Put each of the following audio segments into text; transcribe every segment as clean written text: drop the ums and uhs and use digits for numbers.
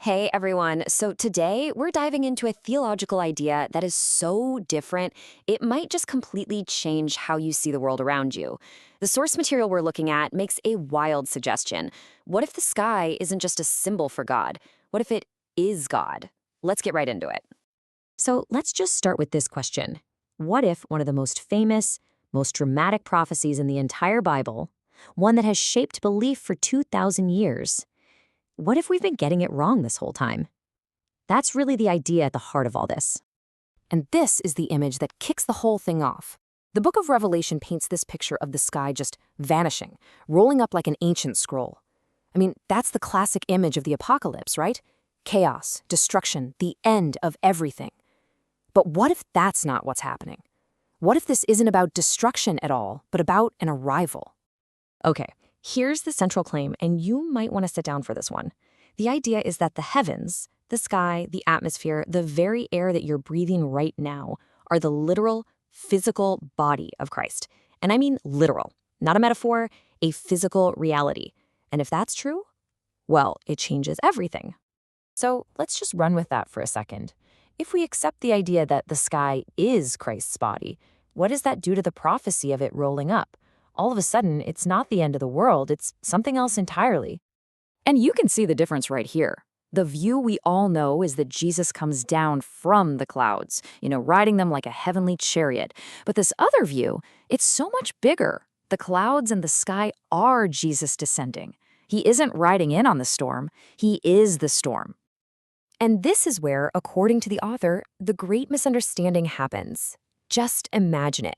Hey everyone. So today we're diving into a theological idea that is so different, it might just completely change how you see the world around you. The source material we're looking at makes a wild suggestion. What if the sky isn't just a symbol for God? What if it is God? Let's get right into it. So let's just start with this question. What if one of the most famous, most dramatic prophecies in the entire Bible, one that has shaped belief for 2,000 years, what if we've been getting it wrong this whole time? That's really the idea at the heart of all this. And this is the image that kicks the whole thing off. The book of Revelation paints this picture of the sky just vanishing, rolling up like an ancient scroll. I mean, that's the classic image of the apocalypse, right? Chaos, destruction, the end of everything. But what if that's not what's happening? What if this isn't about destruction at all, but about an arrival? Okay, here's the central claim, and you might want to sit down for this one. The idea is that the heavens, the sky, the atmosphere, the very air that you're breathing right now are the literal, physical body of Christ. And I mean literal, not a metaphor, a physical reality. And if that's true, well, it changes everything. So let's just run with that for a second. If we accept the idea that the sky is Christ's body, what does that do to the prophecy of it rolling up? All of a sudden, it's not the end of the world, it's something else entirely. And you can see the difference right here. The view we all know is that Jesus comes down from the clouds, riding them like a heavenly chariot. But this other view, it's so much bigger. The clouds and the sky are Jesus descending. He isn't riding in on the storm, he is the storm. And this is where, according to the author, the great misunderstanding happens. Just imagine it.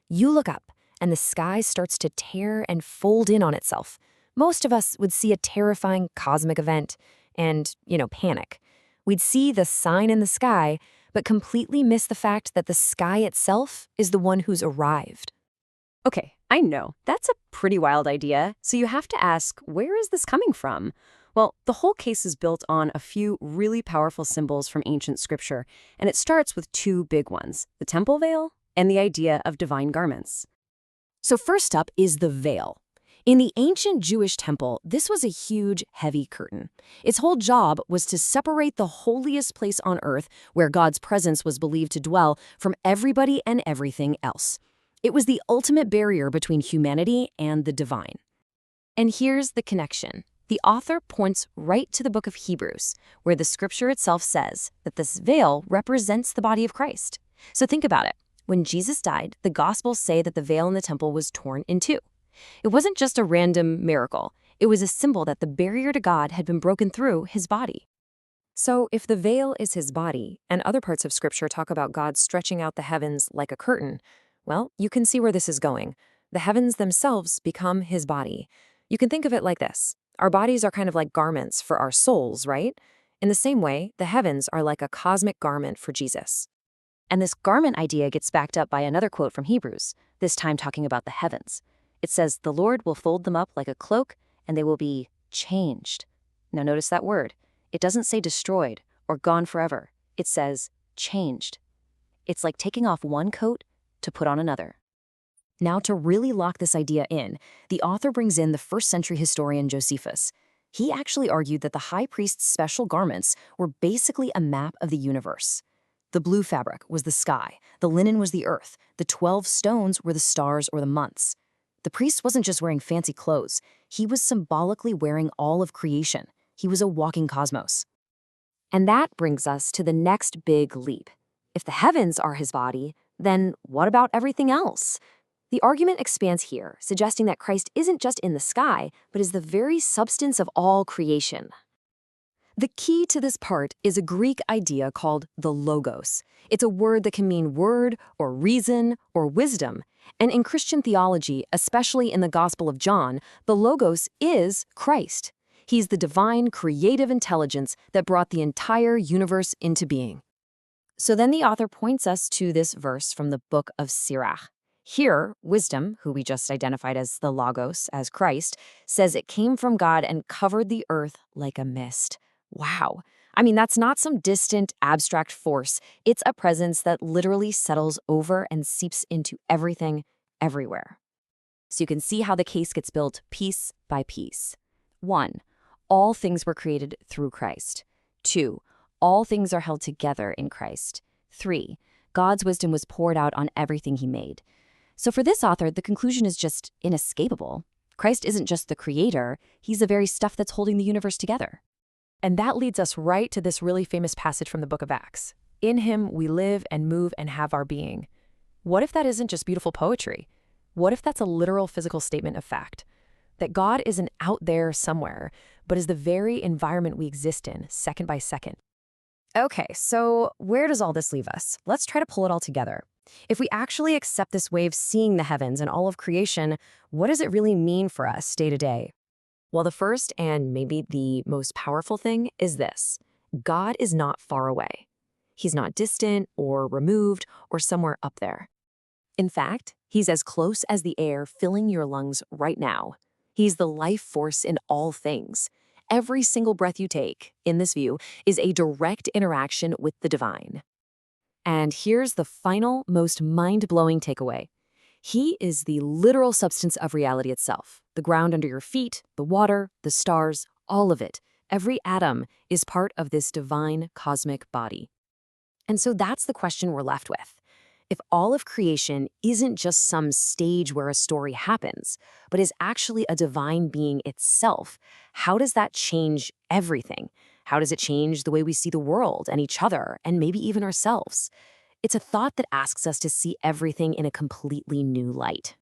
You look up, and the sky starts to tear and fold in on itself. Most of us would see a terrifying cosmic event and, panic. We'd see the sign in the sky, but completely miss the fact that the sky itself is the one who's arrived. Okay, I know, that's a pretty wild idea, so you have to ask, where is this coming from? Well, the whole case is built on a few really powerful symbols from ancient scripture, and it starts with two big ones, the temple veil and the idea of divine garments. So first up is the veil. In the ancient Jewish temple, this was a huge, heavy curtain. Its whole job was to separate the holiest place on earth, where God's presence was believed to dwell, from everybody and everything else. It was the ultimate barrier between humanity and the divine. And here's the connection. The author points right to the book of Hebrews, where the scripture itself says that this veil represents the body of Christ. So think about it. When Jesus died, the Gospels say that the veil in the temple was torn in two. It wasn't just a random miracle. It was a symbol that the barrier to God had been broken through his body. So if the veil is his body, and other parts of scripture talk about God stretching out the heavens like a curtain, well, you can see where this is going. The heavens themselves become his body. You can think of it like this. Our bodies are kind of like garments for our souls, right? In the same way, the heavens are like a cosmic garment for Jesus. And this garment idea gets backed up by another quote from Hebrews, this time talking about the heavens. It says, "The Lord will fold them up like a cloak, and they will be changed." Now notice that word. It doesn't say destroyed or gone forever. It says changed. It's like taking off one coat to put on another. Now, to really lock this idea in, the author brings in the first-century historian Josephus. He actually argued that the high priest's special garments were basically a map of the universe. The blue fabric was the sky, the linen was the earth, the 12 stones were the stars or the months. The priest wasn't just wearing fancy clothes, he was symbolically wearing all of creation. He was a walking cosmos. And that brings us to the next big leap. If the heavens are his body, then what about everything else? The argument expands here, suggesting that Christ isn't just in the sky, but is the very substance of all creation. The key to this part is a Greek idea called the logos. It's a word that can mean word or reason or wisdom. And in Christian theology, especially in the Gospel of John, the logos is Christ. He's the divine creative intelligence that brought the entire universe into being. So then the author points us to this verse from the book of Sirach. Here, wisdom, who we just identified as the Logos, as Christ, says it came from God and covered the earth like a mist. Wow. I mean, that's not some distant, abstract force. It's a presence that literally settles over and seeps into everything, everywhere. So you can see how the case gets built piece by piece. 1. All things were created through Christ. 2. All things are held together in Christ. 3. God's wisdom was poured out on everything he made. So for this author, the conclusion is just inescapable. Christ isn't just the creator, he's the very stuff that's holding the universe together. And that leads us right to this really famous passage from the book of Acts. In him we live and move and have our being. What if that isn't just beautiful poetry? What if that's a literal physical statement of fact? That God isn't out there somewhere, but is the very environment we exist in, second by second. Okay, so where does all this leave us? Let's try to pull it all together. If we actually accept this way of seeing the heavens and all of creation, what does it really mean for us day to day? Well, the first and maybe the most powerful thing is this. God is not far away. He's not distant or removed or somewhere up there. In fact, he's as close as the air filling your lungs right now. He's the life force in all things. Every single breath you take, in this view, is a direct interaction with the divine. And here's the final, most mind-blowing takeaway. He is the literal substance of reality itself. The ground under your feet, the water, the stars, all of it. Every atom is part of this divine cosmic body. And so that's the question we're left with. If all of creation isn't just some stage where a story happens, but is actually a divine being itself, how does that change everything? How does it change the way we see the world and each other and maybe even ourselves? It's a thought that asks us to see everything in a completely new light.